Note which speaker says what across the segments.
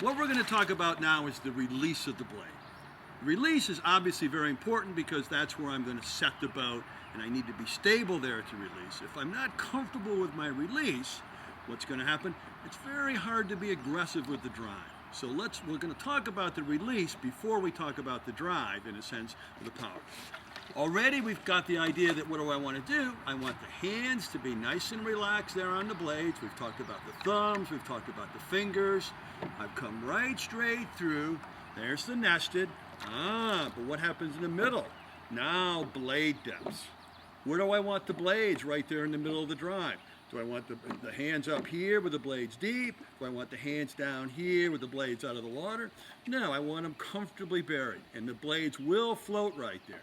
Speaker 1: What we're going to talk about now is the release of the blade. Release is obviously very important because that's where I'm going to set the boat, and I need to be stable there to release. If I'm not comfortable with my release, what's going to happen? It's very hard to be aggressive with the drive. So we're going to talk about the release before we talk about the drive, in a sense, of the power. Already we've got the idea that what do I want to do? I want the hands to be nice and relaxed there on the blades. We've talked about the thumbs, we've talked about the fingers. I've come right straight through. There's the nested. But what happens in the middle? Now blade depths. Where do I want the blades? Right there in the middle of the drive. Do I want the hands up here with the blades deep? Do I want the hands down here with the blades out of the water? No, I want them comfortably buried, and the blades will float right there.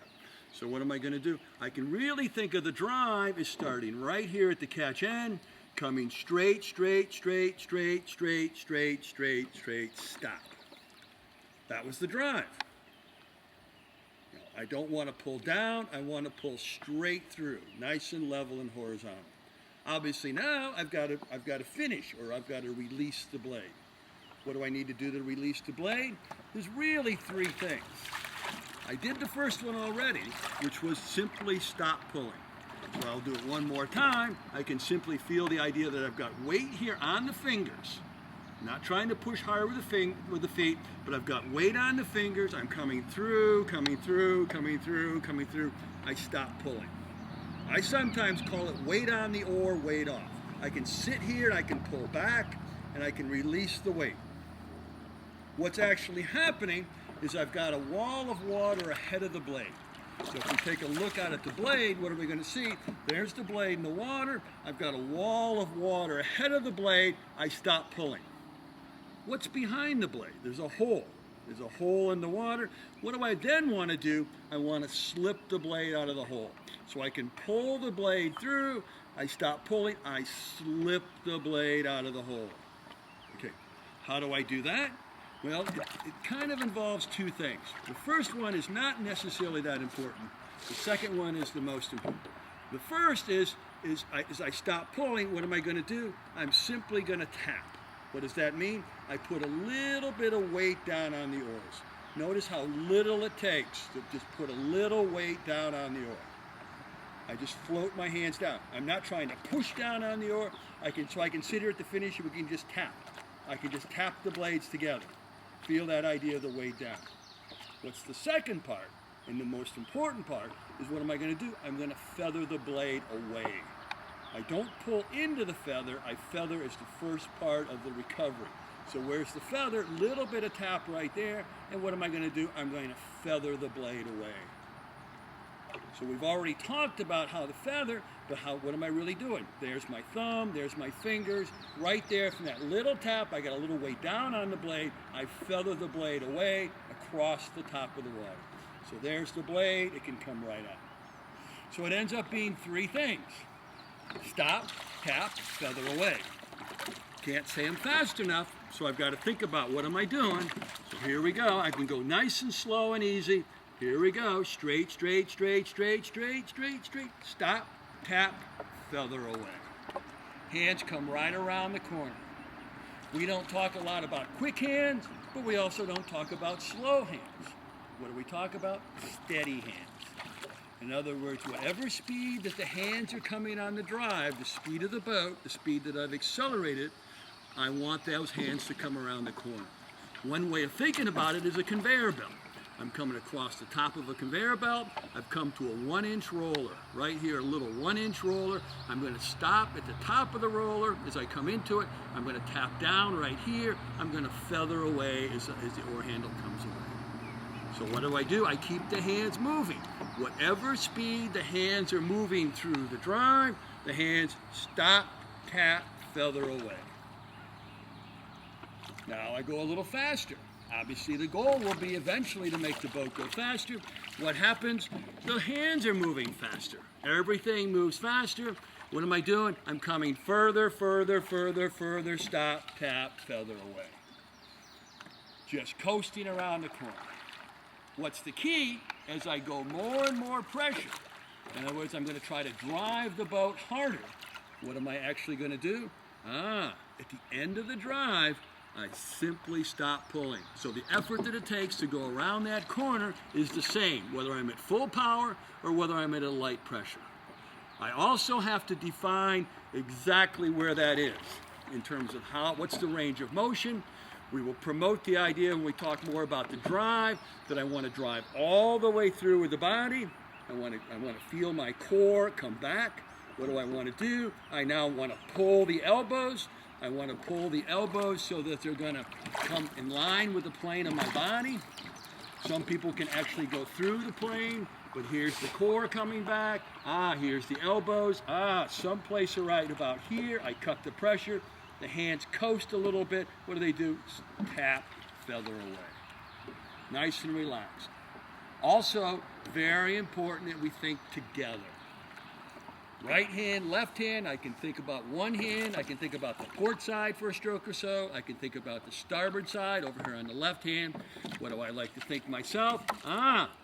Speaker 1: So what am I going to do? I can really think of the drive as starting right here at the catch end, coming straight, straight, straight, straight, straight, straight, straight, straight, stop. That was the drive. I don't want to pull down, I want to pull straight through, nice and level and horizontal. Obviously now I've got to finish, or I've got to release the blade. What do I need to do to release the blade? There's really three things. I did the first one already, which was simply stop pulling. So I'll do it one more time. I can simply feel the idea that I've got weight here on the fingers. I'm not trying to push hard with the feet, but I've got weight on the fingers. I'm coming through, coming through, coming through, coming through. I stop pulling. I sometimes call it weight on the oar, weight off. I can sit here and I can pull back and I can release the weight. What's actually happening is I've got a wall of water ahead of the blade. So if we take a look out at the blade, what are we going to see? There's the blade in the water. I've got a wall of water ahead of the blade. I stop pulling. What's behind the blade? There's a hole. There's a hole in the water. What do I then want to do? I want to slip the blade out of the hole. So I can pull the blade through. I stop pulling. I slip the blade out of the hole. Okay, how do I do that? Well, it kind of involves two things. The first one is not necessarily that important. The second one is the most important. The first is as I stop pulling, what am I going to do? I'm simply going to tap. What does that mean? I put a little bit of weight down on the oars. Notice how little it takes to just put a little weight down on the oar. I just float my hands down. I'm not trying to push down on the oar. So I can sit here at the finish and we can just tap. I can just tap the blades together. Feel that idea of the weight down. What's the second part, and the most important part, is what am I going to do? I'm going to feather the blade away. I don't pull into the feather, I feather as the first part of the recovery. So where's the feather? Little bit of tap right there, and what am I going to do? I'm going to feather the blade away. So we've already talked about how to feather, but what am I really doing? There's my thumb, there's my fingers, right there from that little tap, I got a little weight down on the blade, I feather the blade away across the top of the water. So there's the blade, it can come right out. So it ends up being three things. Stop, tap, feather away. Can't say them fast enough, so I've got to think about what am I doing. So here we go. I can go nice and slow and easy. Here we go. Straight, straight, straight, straight, straight, straight, straight. Stop, tap, feather away. Hands come right around the corner. We don't talk a lot about quick hands, but we also don't talk about slow hands. What do we talk about? Steady hands. In other words, whatever speed that the hands are coming on the drive, the speed of the boat, the speed that I've accelerated, I want those hands to come around the corner. One way of thinking about it is a conveyor belt. I'm coming across the top of a conveyor belt. I've come to a 1-inch roller. Right here, a little 1-inch roller. I'm going to stop at the top of the roller. As I come into it, I'm going to tap down right here. I'm going to feather away as the oar handle comes away. So what do? I keep the hands moving. Whatever speed the hands are moving through the drive, the hands stop, tap, feather away. Now I go a little faster. Obviously the goal will be eventually to make the boat go faster. What happens? The hands are moving faster. Everything moves faster. What am I doing? I'm coming further, further, further, further, stop, tap, feather away. Just coasting around the corner. What's the key? As I go more and more pressure, in other words, I'm going to try to drive the boat harder. What am I actually going to do? At the end of the drive, I simply stop pulling. So the effort that it takes to go around that corner is the same, whether I'm at full power or whether I'm at a light pressure. I also have to define exactly where that is in terms of what's the range of motion. We will promote the idea when we talk more about the drive, that I want to drive all the way through with the body. I want to feel my core come back. What do I want to do? I now want to pull the elbows. I want to pull the elbows so that they're going to come in line with the plane of my body. Some people can actually go through the plane, but here's the core coming back. Here's the elbows. Someplace right about here. I cut the pressure. The hands coast a little bit. What do? Tap, feather away. Nice and relaxed. Also, very important that we think together. Right hand, left hand, I can think about one hand. I can think about the port side for a stroke or so. I can think about the starboard side over here on the left hand. What do I like to think myself?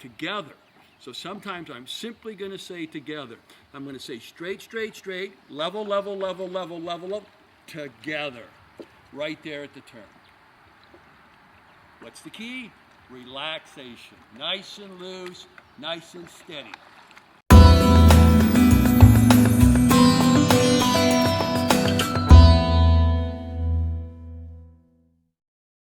Speaker 1: Together. So sometimes I'm simply going to say together. I'm going to say straight, straight, straight, level, level, level, level, level, level, together. Right there at the turn. What's the key? Relaxation. Nice and loose, nice and steady.